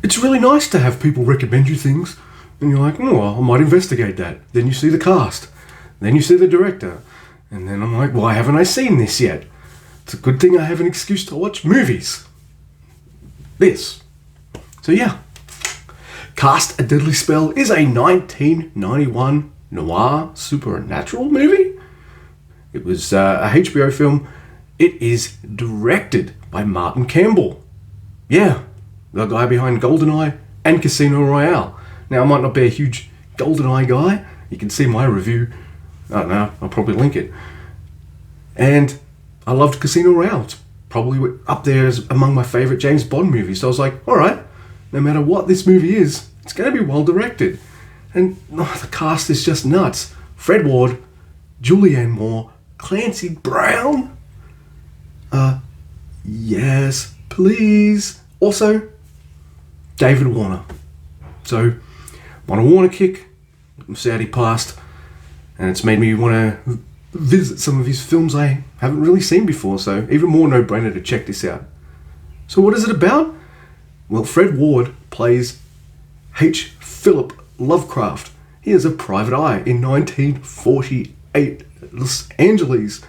it's really nice to have people recommend you things, and you're like, oh, well, I might investigate that. Then you see the cast, then you see the director, and then I'm like, why haven't I seen this yet? It's a good thing I have an excuse to watch movies. This. So yeah. Cast a Deadly Spell is a 1991 noir supernatural movie. It was a HBO film. It is directed by Martin Campbell. Yeah, the guy behind GoldenEye and Casino Royale. Now, I might not be a huge GoldenEye guy. You can see my review. I don't know, I'll probably link it. And I loved Casino Royale. It's probably up there as among my favourite James Bond movies. So I was like, alright, no matter what this movie is, it's going to be well directed. And the cast is just nuts. Fred Ward, Julianne Moore, Clancy Brown. Yes, please. Also, David Warner. So, I'm on a Warner kick. I'm sad he passed. And it's made me want to visit some of his films I haven't really seen before. So, even more no-brainer to check this out. So, what is it about? Well, Fred Ward plays H. Philip Lovecraft. He is a private eye in 1948 Los Angeles.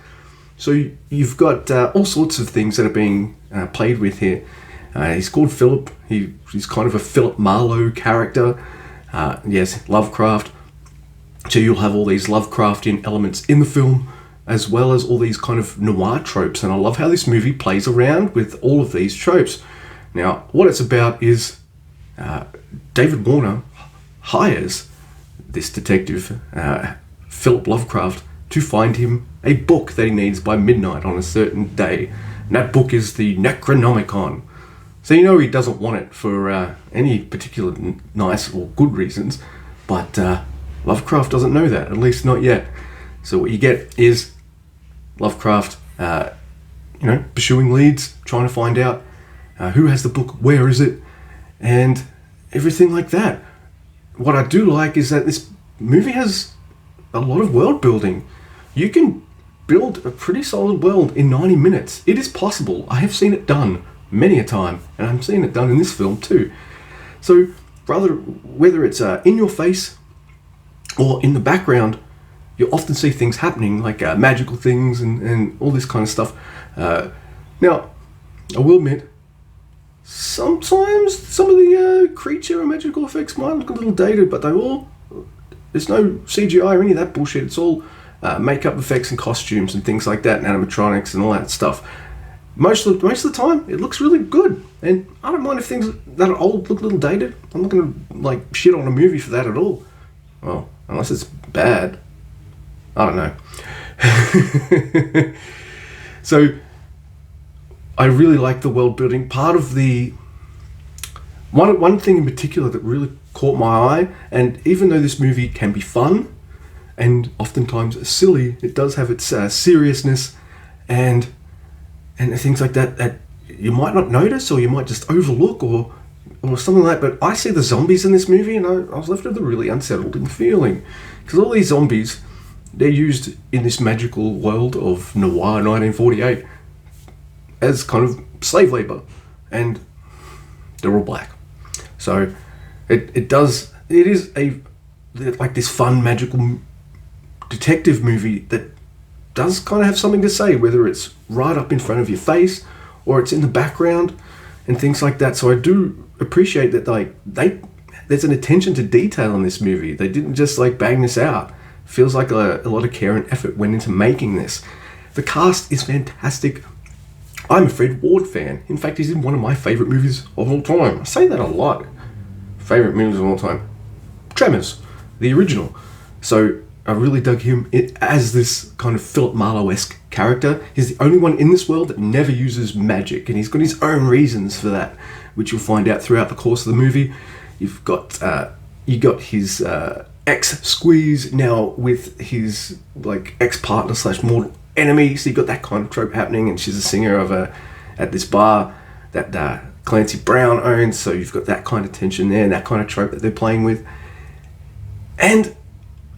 So you've got all sorts of things that are being played with here. He's called Philip. He's kind of a Philip Marlowe character. Yes, Lovecraft. So you'll have all these Lovecraftian elements in the film, as well as all these kind of noir tropes. And I love how this movie plays around with all of these tropes. Now, what it's about is David Warner hires this detective, Philip Lovecraft, to find him a book that he needs by midnight on a certain day. And that book is the Necronomicon. So you know he doesn't want it for any particular nice or good reasons, but Lovecraft doesn't know that, at least not yet. So what you get is Lovecraft, pursuing leads, trying to find out who has the book, where is it, and everything like that. What I do like is that this movie has a lot of world building. You can build a pretty solid world in 90 minutes. It is possible. I have seen it done many a time, and I'm seeing it done in this film too. So whether it's in your face or in the background, you often see things happening, like magical things and all this kind of stuff. Now, I will admit, sometimes some of the creature and magical effects might look a little dated, but there's no CGI or any of that bullshit. It's all makeup effects and costumes and things like that, and animatronics and all that stuff. Most of the time, it looks really good, and I don't mind if things that are old look a little dated. I'm not gonna shit on a movie for that at all. Well, unless it's bad. I don't know. So, I really like the world building. Part of the one thing in particular that really caught my eye, and even though this movie can be fun and oftentimes silly, it does have its seriousness and things like that you might not notice, or you might just overlook, or something like that. But I see the zombies in this movie, and I was left with a really unsettled feeling, because all these zombies, they're used in this magical world of noir 1948 as kind of slave labor, and they're all black. So it is like this fun magical detective movie that does kind of have something to say, whether it's right up in front of your face or it's in the background and things like that. So I do appreciate that there's an attention to detail in this movie. They didn't just bang this out. Feels like a lot of care and effort went into making this. The cast is fantastic. I'm a Fred Ward fan. In fact, he's in one of my favourite movies of all time. I say that a lot. Favourite movies of all time. Tremors, the original. So I really dug him as this kind of Philip Marlowe-esque character. He's the only one in this world that never uses magic, and he's got his own reasons for that, which you'll find out throughout the course of the movie. You've got his ex-squeeze now with his ex-partner / mortal enemy. So you got that kind of trope happening, and she's a singer at this bar that Clancy Brown owns. So you've got that kind of tension there, and that kind of trope that they're playing with. And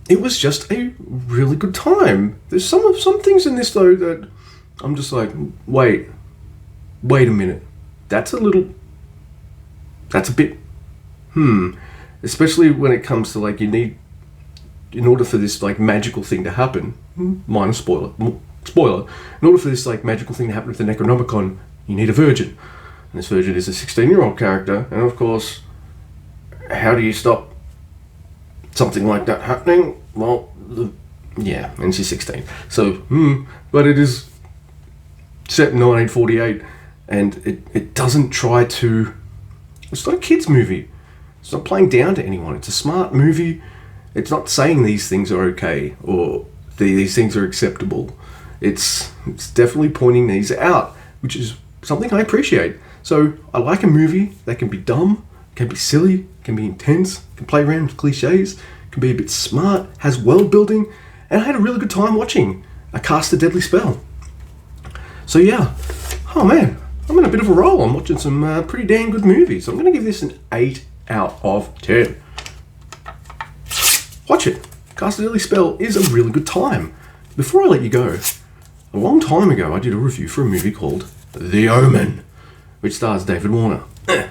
it was just a really good time. There's some things in this though that I'm just like, wait a minute. That's a bit Especially when it comes to like, you need, in order for this like magical thing to happen, minor spoiler, in order for this like magical thing to happen with the Necronomicon, you need a virgin. And this virgin is a 16-year-old character, and of course, how do you stop something like that happening? Well, yeah, and she's 16. So, but it is set in 1948, and it doesn't try to... It's not a kid's movie. It's not playing down to anyone. It's a smart movie. It's not saying these things are okay, or these things are acceptable. It's definitely pointing these out, which is something I appreciate. So, I like a movie that can be dumb, can be silly, can be intense, can play around with cliches, can be a bit smart, has world building, and I had a really good time watching A Cast a Deadly Spell. So yeah, oh man, I'm in a bit of a roll. I'm watching some pretty damn good movies. So I'm going to give this an 8 out of 10. Watch it. Cast a Deadly Spell is a really good time. Before I let you go, a long time ago I did a review for a movie called The Omen, which stars David Warner. And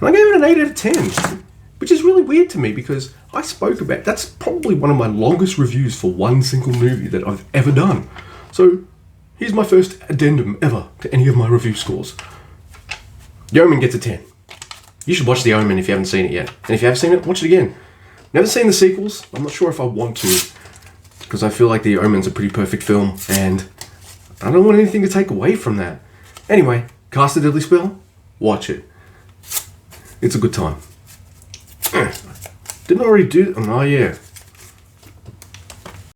I gave it an 8 out of 10, which is really weird to me because I spoke about... That's probably one of my longest reviews for one single movie that I've ever done. So, here's my first addendum ever to any of my review scores. The Omen gets a 10. You should watch The Omen if you haven't seen it yet. And if you have seen it, watch it again. Never seen the sequels. I'm not sure if I want to, because I feel like The Omen's a pretty perfect film, and I don't want anything to take away from that. Anyway, Cast a Deadly Spell, watch it. It's a good time. Didn't I already do... Oh, yeah.